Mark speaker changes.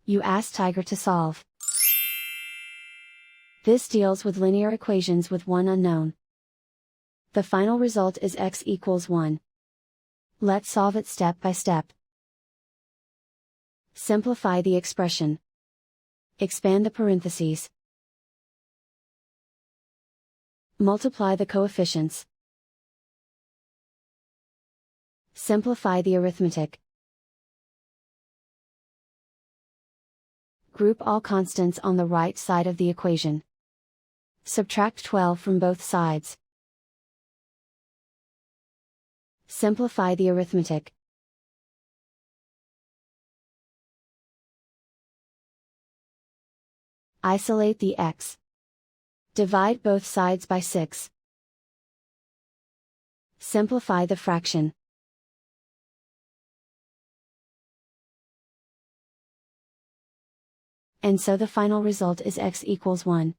Speaker 1: You ask Tiger to solve. This deals with linear equations with one unknown. The final result is x equals 1. Let's solve it step by step. Simplify the expression. Expand the parentheses. Multiply the coefficients. Simplify the arithmetic. Group all constants on the right side of the equation. Subtract 12 from both sides. Simplify the arithmetic. Isolate the x. Divide both sides by 6. Simplify the fraction. And so the final result is x equals 1.